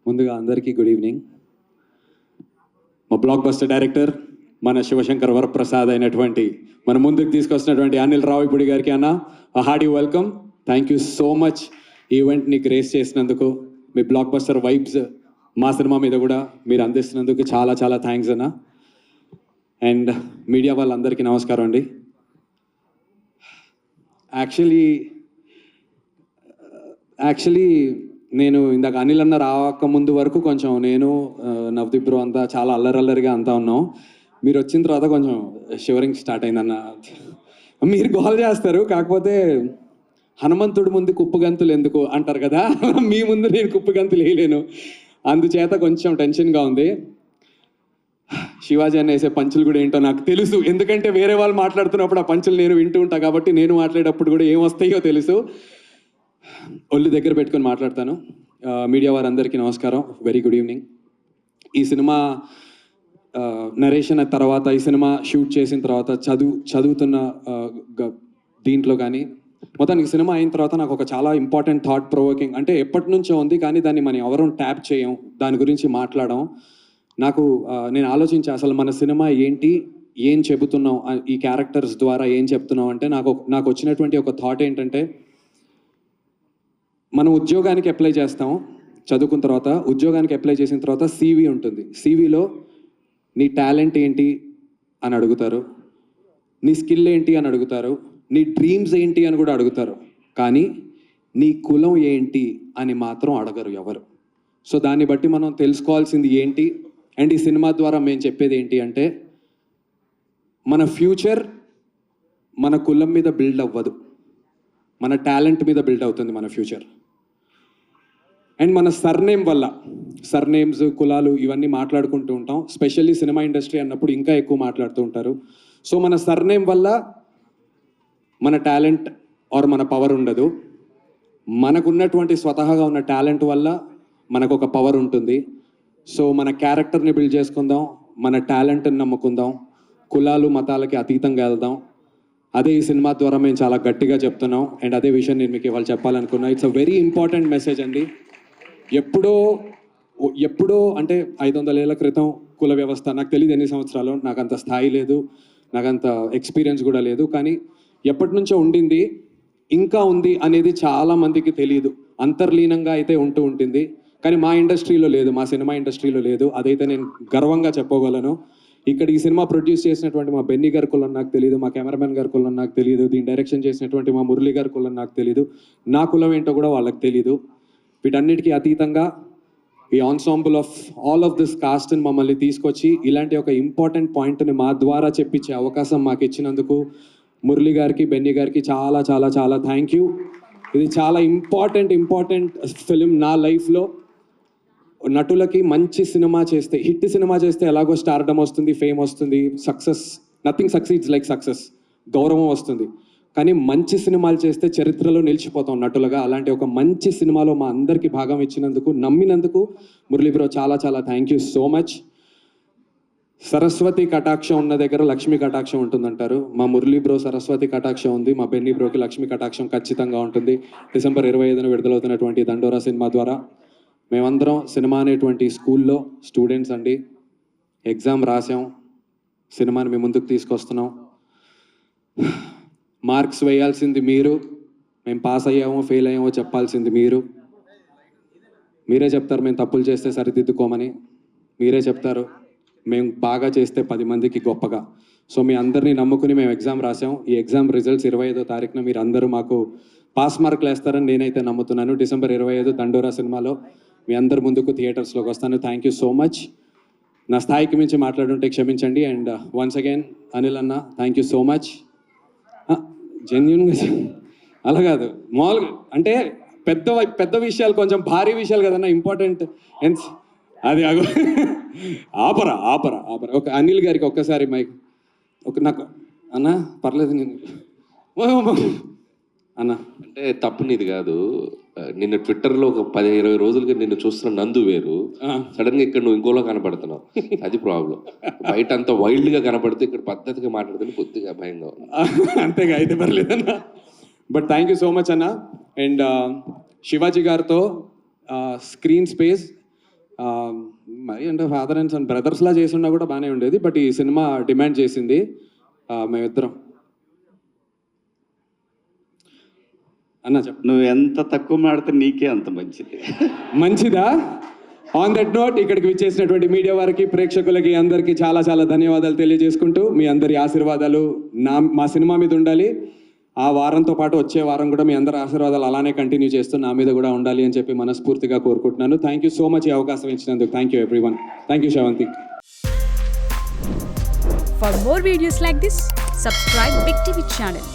ముందుగా అందరికీ good evening. మా బ్లాక్ బస్టర్ డైరెక్టర్ మన శివశంకర్ వరప్రసాద్ అయినటువంటి మన ముందుకు తీసుకొస్తున్నటువంటి అనిల్ రావిపూడి గారికి అన్న Hardy welcome. Thank you so much ఈ ఈవెంట్ని గ్రేస్ చేసినందుకు. మీ బ్లాక్ బస్టర్ వైబ్స్ మా సినిమా మీద కూడా మీరు అందిస్తున్నందుకు చాలా చాలా థ్యాంక్స్ అన్న. అండ్ మీడియా వాళ్ళందరికీ నమస్కారం అండి. యాక్చువల్లీ నేను ఇందాక అనిల్ అన్న రాకముందు వరకు కొంచెం నేను నవదీప్ బ్రో అంతా చాలా అల్లరల్లరిగా అంతా ఉన్నాం. మీరు వచ్చిన తర్వాత కొంచెం షివరింగ్ స్టార్ట్ అయిందన్న. మీరు గోల్ చేస్తారు, కాకపోతే హనుమంతుడి ముందు కుప్పగంతులు ఎందుకు అంటారు కదా, మీ ముందు నేను కుప్పగంతులు వేయలేను, అందుచేత కొంచెం టెన్షన్గా ఉంది. శివాజీ అన్న వేసే పంచులు కూడా ఏంటో నాకు తెలుసు, ఎందుకంటే వేరే వాళ్ళు మాట్లాడుతున్నప్పుడు ఆ పంచులు నేను వింటూ ఉంటాను కాబట్టి నేను మాట్లాడేటప్పుడు కూడా ఏం వస్తాయో తెలుసు. ఒళ్ళు దగ్గర పెట్టుకొని మాట్లాడతాను. మీడియా వారందరికీ నమస్కారం, వెరీ గుడ్ ఈవినింగ్. ఈ సినిమా నరేషన్ తర్వాత, ఈ సినిమా షూట్ చేసిన తర్వాత చదువుతున్న దీంట్లో కానీ మొత్తానికి సినిమా అయిన తర్వాత నాకు ఒక చాలా ఇంపార్టెంట్ థాట్ ప్రొవోకింగ్, అంటే ఎప్పటి నుంచో ఉంది కానీ దాన్ని మనం ఎవరూ ట్యాప్ చేయం, దాని గురించి మాట్లాడడం. నేను ఆలోచించా అసలు మన సినిమా ఏంటి, ఏం చెబుతున్నాం, ఈ క్యారెక్టర్స్ ద్వారా ఏం చెప్తున్నాం అంటే నాకు వచ్చినటువంటి ఒక థాట్ ఏంటంటే, మనం ఉద్యోగానికి అప్లై చేస్తాం, చదువుకున్న తర్వాత ఉద్యోగానికి అప్లై చేసిన తర్వాత CV ఉంటుంది. CVలో నీ టాలెంట్ ఏంటి అని అడుగుతారు, నీ స్కిల్ ఏంటి అని అడుగుతారు, నీ డ్రీమ్స్ ఏంటి అని కూడా అడుగుతారు, కానీ నీ కులం ఏంటి అని మాత్రం అడగరు ఎవరు. సో దాన్ని బట్టి మనం తెలుసుకోవాల్సింది ఏంటి, అండ్ ఈ సినిమా ద్వారా మేము చెప్పేది ఏంటి అంటే, మన ఫ్యూచర్ మన కులం మీద బిల్డ్ అవ్వదు, మన టాలెంట్ మీద బిల్డ్ అవుతుంది మన ఫ్యూచర్. అండ్ మన సర్నేమ్ వల్ల, సర్నేమ్స్, కులాలు ఇవన్నీ మాట్లాడుకుంటూ ఉంటాం, స్పెషల్లీ సినిమా ఇండస్ట్రీ అన్నప్పుడు ఇంకా ఎక్కువ మాట్లాడుతూ ఉంటారు. సో మన సర్నేమ్ వల్ల మన టాలెంట్ ఆర్ మన పవర్ ఉండదు, మనకున్నటువంటి స్వతహాగా ఉన్న టాలెంట్ వల్ల మనకు ఒక పవర్ ఉంటుంది. సో మన క్యారెక్టర్ని బిల్డ్ చేసుకుందాం, మన టాలెంట్ని నమ్ముకుందాం, కులాలు మతాలకి అతీతంగా వెళ్దాం. అదే ఈ సినిమా ద్వారా మేము చాలా గట్టిగా చెప్తున్నాం. అండ్ అదే విషయం నేను మీకు ఇవాళ చెప్పాలనుకున్నా. It's a very important message అండి. ఎప్పుడో అంటే 500 ఏళ్ల క్రితం కుల వ్యవస్థ, నాకు తెలియదు ఎన్ని సంవత్సరాలు, నాకు అంత స్థాయి లేదు, నాకు అంత ఎక్స్పీరియన్స్ కూడా లేదు, కానీ ఎప్పటి నుంచో ఉండింది, ఇంకా ఉంది అనేది చాలా మందికి తెలియదు. అంతర్లీనంగా అయితే ఉంటూ ఉంటుంది, కానీ మా ఇండస్ట్రీలో లేదు, మా సినిమా ఇండస్ట్రీలో లేదు. అదైతే నేను గర్వంగా చెప్పగలను. ఇక్కడ ఈ సినిమా ప్రొడ్యూస్ చేసినటువంటి మా బెన్నీ గారి కులం నాకు తెలియదు, మా కెమెరామెన్ గారి కులం నాకు తెలియదు, దీన్ని డైరెక్షన్ చేసినటువంటి మా మురళి గారి కులం నాకు తెలియదు, నా కులం ఏంటో కూడా వాళ్ళకి తెలియదు. వీటన్నిటికీ అతీతంగా ఈ ensemble of all of this కాస్ట్ని మమ్మల్ని తీసుకొచ్చి ఇలాంటి ఒక ఇంపార్టెంట్ పాయింట్ని మా ద్వారా చెప్పించే అవకాశం మాకు ఇచ్చినందుకు మురళి గారికి, బెన్నీ గారికి చాలా చాలా చాలా థ్యాంక్ యూ. ఇది చాలా ఇంపార్టెంట్ ఫిలిం నా లైఫ్లో. నటులకి మంచి సినిమా చేస్తే, హిట్ సినిమా చేస్తే ఎలాగో స్టార్డమ్ వస్తుంది, ఫేమ్ వస్తుంది, success, nothing succeeds like success, గౌరవం వస్తుంది. కానీ మంచి సినిమాలు చేస్తే చరిత్రలో నిలిచిపోతాం నటులుగా. అలాంటి ఒక మంచి సినిమాలో మా అందరికీ భాగం ఇచ్చినందుకు, నమ్మినందుకు మురళీ బ్రో చాలా చాలా thank you so much. Saraswati కటాక్షం ఉన్న దగ్గర లక్ష్మీ కటాక్షం ఉంటుందంటారు. మా మురళీ బ్రో సరస్వతి కటాక్షం ఉంది, మా బెన్నీ బ్రోకి లక్ష్మీ కటాక్షం ఖచ్చితంగా ఉంటుంది. డిసెంబర్ 25న విడుదలవుతున్నటువంటి దండోరా సినిమా ద్వారా మేమందరం సినిమా అనేటువంటి స్కూల్లో స్టూడెంట్స్ అండి. ఎగ్జామ్ రాసాం, సినిమాని మేము ముందుకు తీసుకొస్తున్నాం. మార్క్స్ వేయాల్సింది మీరు, మేము పాస్ అయ్యామో ఫెయిల్ అయ్యామో చెప్పాల్సింది మీరు. మీరే చెప్తారు మేము తప్పులు చేస్తే సరిదిద్దుకోమని, మీరే చెప్తారు మేము బాగా చేస్తే 10 మందికి గొప్పగా. సో మీ అందరినీ నమ్ముకుని మేము ఎగ్జామ్ రాసాం. ఈ ఎగ్జామ్ రిజల్ట్స్ 25వ తారీఖున మీరు అందరూ మాకు పాస్ మార్కులు వేస్తారని నేనైతే నమ్ముతున్నాను. డిసెంబర్ 25 దండోరా సినిమాలో మీ అందరి ముందుకు థియేటర్స్లోకి వస్తాను. Thank you so much. నా స్థాయికి మించి మాట్లాడుంటే క్షమించండి. అండ్ వన్స్ అగైన్ అనిల్ అన్న థ్యాంక్ యూ సో మచ్. జెన్యున్గా అలా కాదు, మామూలుగా అంటే పెద్ద విషయాలు, కొంచెం భారీ విషయాలు కదన్నా ఇంపార్టెంట్. అది ఆపరా. ఒక అనిల్ గారికి ఒక్కసారి మైక్ నాకు అన్న పర్లేదు నేను అన్న. అంటే తప్పు నీది కాదు, నిన్ను ట్విట్టర్లో ఒక 10-20 రోజులుగా నిన్ను చూస్తున్న నందు వేరు, సడన్గా ఇక్కడ నువ్వు ఇంకోలో కనపడుతున్నావు, అది ప్రాబ్లం. బయట అంతా వైల్డ్గా కనపడితే ఇక్కడ పద్ధతిగా మాట్లాడుతుంది కొద్దిగా భయంగా ఉంది. అంతేగా, అయితే పర్లేదన్న. But thank you so much అన్న. అండ్ శివాజీ గారితో స్క్రీన్ స్పేస్ మరి అంటే ఫాదర్ అండ్ సన్ బ్రదర్స్లా చేస్తున్నా కూడా బాగానే ఉండేది. బట్ ఈ సినిమా డిమాండ్ చేసింది. మేమిద్దరం అన్న చెప్ప నువ్వు ఎంత తక్కువ మాడితే నీకే అంత మంచిది. మంచిదా? ఆన్ దట్ నోట్ ఇక్కడికి విచ్చేసినటువంటి మీడియా వారికి, ప్రేక్షకులకి అందరికీ చాలా చాలా ధన్యవాదాలు తెలియజేసుకుంటూ, మీ అందరి ఆశీర్వాదాలు మా సినిమా మీద ఉండాలి. ఆ వారంతో పాటు వచ్చే వారం కూడా మీ అందరి ఆశీర్వాదాలు అలానే కంటిన్యూ చేస్తూ నా మీద కూడా ఉండాలి అని చెప్పి మనస్ఫూర్తిగా కోరుకుంటున్నాను. థ్యాంక్ యూ సో మచ్ ఈ అవకాశం ఇచ్చినందుకు. Thank you everyone. Thank you Sravanthi. For more videos like this, subscribe Big TV channel.